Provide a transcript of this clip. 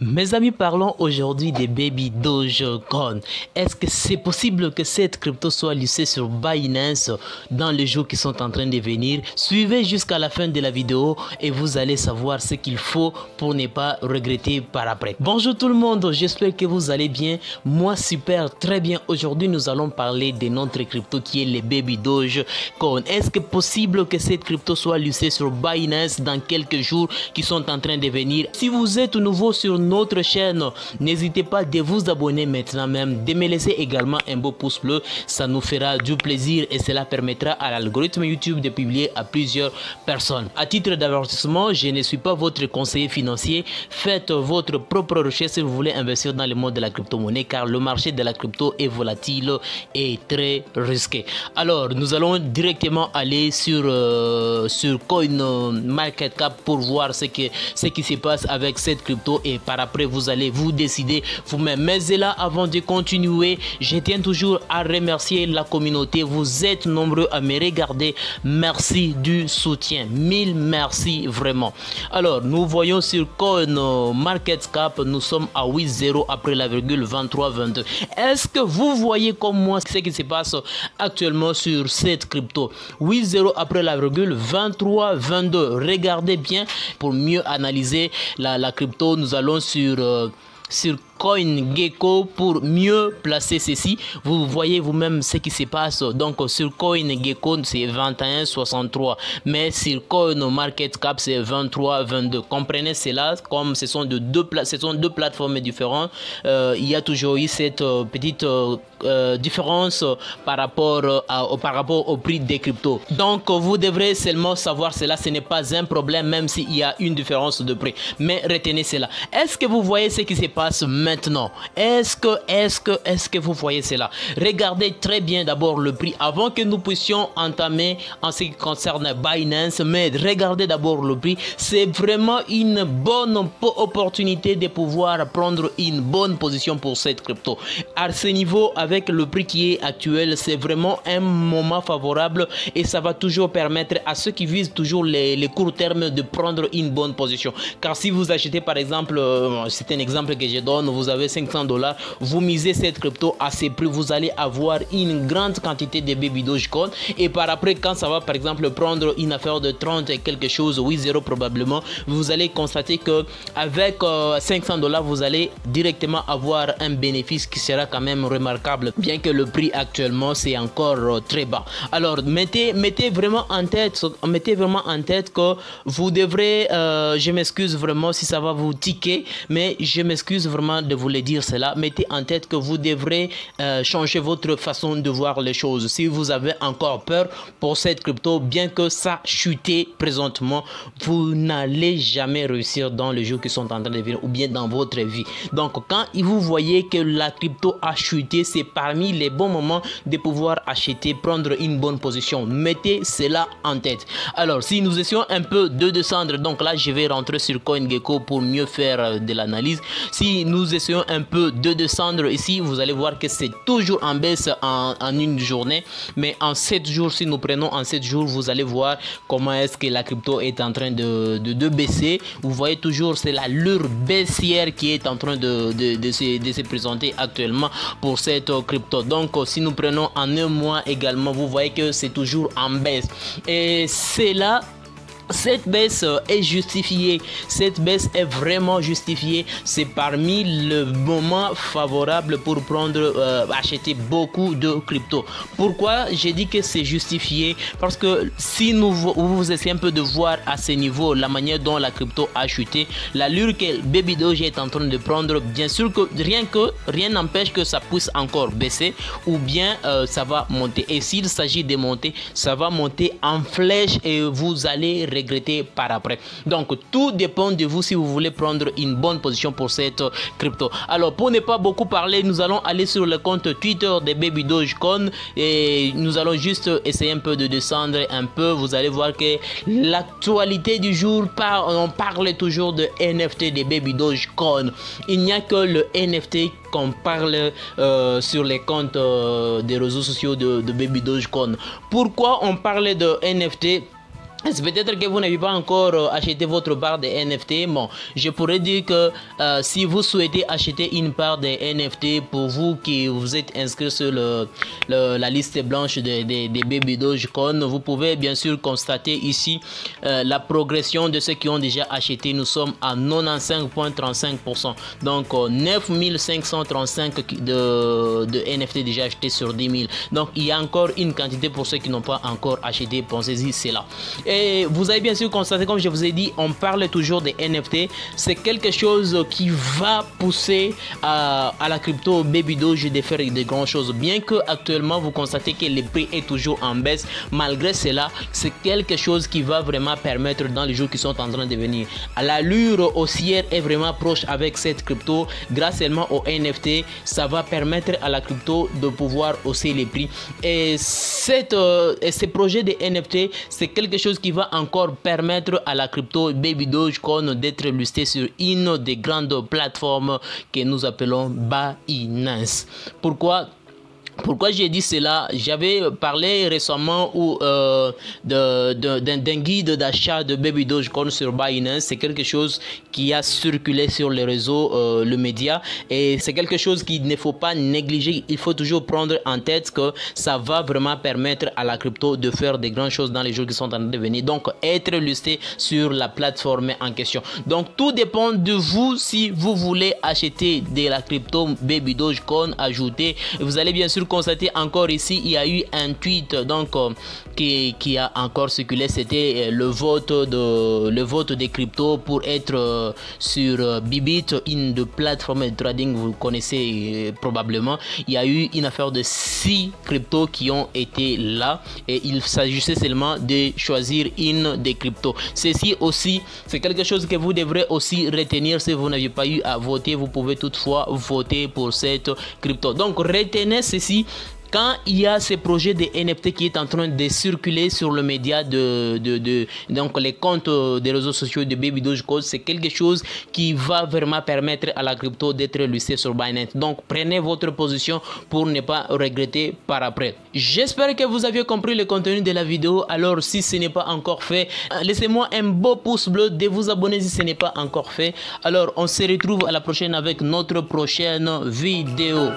Mes amis, parlons aujourd'hui des Baby Dogecoin. Est-ce que c'est possible que cette crypto soit listée sur Binance dans les jours qui sont en train de venir? Suivez jusqu'à la fin de la vidéo et vous allez savoir ce qu'il faut pour ne pas regretter par après. Bonjour tout le monde, j'espère que vous allez bien. Moi super, très bien. Aujourd'hui nous allons parler de notre crypto qui est les Baby Dogecoin. Est-ce que possible que cette crypto soit listée sur Binance dans quelques jours qui sont en train de venir? Si vous êtes nouveau sur notre chaîne, n'hésitez pas de vous abonner maintenant même, de me laisser également un beau pouce bleu, ça nous fera du plaisir et cela permettra à l'algorithme YouTube de publier à plusieurs personnes. À titre d'avertissement, je ne suis pas votre conseiller financier, faites votre propre recherche si vous voulez investir dans le monde de la crypto-monnaie car le marché de la crypto est volatile et très risqué. Alors nous allons directement aller sur CoinMarketCap pour voir ce qui se passe avec cette crypto et par après vous allez vous décider vous-même. Mais là, avant de continuer, je tiens toujours à remercier la communauté. Vous êtes nombreux à me regarder. Merci du soutien. Mille merci vraiment. Alors nous voyons sur CoinMarketCap, nous sommes à 8,0 après la virgule 23,22. Est-ce que vous voyez comme moi ce qui se passe actuellement sur cette crypto? 8,0 après la virgule 23,22. Regardez bien pour mieux analyser la crypto. Nous allons sur CoinGecko pour mieux placer ceci. Vous voyez vous-même ce qui se passe. Donc sur CoinGecko c'est 21,63, mais sur CoinMarketCap c'est 23,22. Comprenez cela, comme ce sont deux plateformes différentes. Il y a toujours eu cette petite différence par rapport au prix des cryptos. Donc vous devrez seulement savoir cela. Ce n'est pas un problème même s'il y a une différence de prix, mais retenez cela. Est-ce que vous voyez ce qui se passe maintenant? Est-ce que vous voyez cela? Regardez très bien d'abord le prix avant que nous puissions entamer en ce qui concerne Binance, mais regardez d'abord le prix. C'est vraiment une bonne opportunité de pouvoir prendre une bonne position pour cette crypto. À ce niveau, avec le prix qui est actuel, c'est vraiment un moment favorable et ça va toujours permettre à ceux qui visent toujours les courts termes de prendre une bonne position. Car si vous achetez par exemple, c'est un exemple que je donne, vous avez $500, vous misez cette crypto à ces prix, vous allez avoir une grande quantité de Baby Dogecoin et par après quand ça va par exemple prendre une affaire de 30 et quelque chose, 8,0 probablement, vous allez constater que avec $500 vous allez directement avoir un bénéfice qui sera quand même remarquable, bien que le prix actuellement c'est encore très bas. Alors mettez vraiment en tête que vous devrez, je m'excuse vraiment si ça va vous tiquer, mais je m'excuse vraiment de vous le dire cela. Mettez en tête que vous devrez changer votre façon de voir les choses. Si vous avez encore peur pour cette crypto, bien que ça chute présentement, vous n'allez jamais réussir dans les jours qui sont en train de venir ou bien dans votre vie. Donc quand vous voyez que la crypto a chuté, c'est parmi les bons moments de pouvoir acheter, prendre une bonne position. Mettez cela en tête. Alors si nous essayons un peu de descendre, donc là je vais rentrer sur CoinGecko pour mieux faire de l'analyse. Si nous essayons un peu de descendre ici, vous allez voir que c'est toujours en baisse en une journée, mais en 7 jours, si nous prenons en 7 jours, vous allez voir comment est-ce que la crypto est en train de baisser. Vous voyez toujours c'est l'allure baissière qui est en train de se présenter actuellement pour cette crypto. Donc si nous prenons en un mois également, vous voyez que c'est toujours en baisse et c'est là. Cette baisse est justifiée, cette baisse est vraiment justifiée, c'est parmi le moment favorable pour prendre, acheter beaucoup de crypto. Pourquoi j'ai dit que c'est justifié? Parce que si vous essayez un peu de voir à ce niveau la manière dont la crypto a chuté, l'allure que Baby Doge est en train de prendre, bien sûr que rien n'empêche que ça puisse encore baisser ou bien ça va monter. Et s'il s'agit de monter, ça va monter en flèche et vous allez regretter par après. Donc tout dépend de vous si vous voulez prendre une bonne position pour cette crypto. Alors pour ne pas beaucoup parler, nous allons aller sur le compte Twitter de Baby Dogecoin et nous allons juste essayer un peu de descendre un peu. Vous allez voir que l'actualité du jour, on parle toujours de NFT de Baby Dogecoin. Il n'y a que le NFT qu'on parle sur les comptes des réseaux sociaux de Baby Dogecoin. Pourquoi on parle de NFT? C'est peut-être que vous n'avez pas encore acheté votre part des NFT. Bon, je pourrais dire que si vous souhaitez acheter une part des NFT, pour vous qui vous êtes inscrit sur la liste blanche des Baby Dogecoin, vous pouvez bien sûr constater ici la progression de ceux qui ont déjà acheté. Nous sommes à 95,35%. Donc 9535 de NFT déjà achetés sur 10 000. Donc il y a encore une quantité pour ceux qui n'ont pas encore acheté. Pensez-y, c'est là. Et vous avez bien sûr constaté, comme je vous ai dit, on parle toujours des NFT. C'est quelque chose qui va pousser à la crypto Baby Doge de faire de grandes choses. Bien que actuellement vous constatez que le prix est toujours en baisse, malgré cela, c'est quelque chose qui va vraiment permettre dans les jours qui sont en train de venir. L'allure haussière est vraiment proche avec cette crypto. Grâce seulement aux NFT, ça va permettre à la crypto de pouvoir hausser les prix. Et ces projets de NFT, c'est quelque chose qui va encore permettre à la crypto Baby Dogecoin d'être listée sur une des grandes plateformes que nous appelons Binance. Pourquoi j'ai dit cela? J'avais parlé récemment d'un guide d'achat de Baby Dogecoin sur Binance. C'est quelque chose qui a circulé sur les réseaux, le média. Et c'est quelque chose qu'il ne faut pas négliger. Il faut toujours prendre en tête que ça va vraiment permettre à la crypto de faire des grandes choses dans les jours qui sont en train de venir. Donc, être listé sur la plateforme en question. Donc, tout dépend de vous si vous voulez acheter de la crypto Baby Dogecoin ajoutée. Vous allez bien sûr constater encore ici, il y a eu un tweet donc qui a encore circulé. C'était le vote des cryptos pour être sur Bybit, une de plateforme de trading, vous connaissez probablement. Il y a eu une affaire de 6 cryptos qui ont été là et il s'agissait seulement de choisir une des cryptos. Ceci aussi, c'est quelque chose que vous devrez aussi retenir. Si vous n'avez pas eu à voter, vous pouvez toutefois voter pour cette crypto. Donc retenez ceci. Quand il y a ce projet de NFT qui est en train de circuler sur le média donc les comptes des réseaux sociaux de Baby Dogecoin, c'est quelque chose qui va vraiment permettre à la crypto d'être listée sur Binance. Donc prenez votre position pour ne pas regretter par après. J'espère que vous avez compris le contenu de la vidéo. Alors si ce n'est pas encore fait, laissez-moi un beau pouce bleu, de vous abonner si ce n'est pas encore fait. Alors on se retrouve à la prochaine avec notre prochaine vidéo.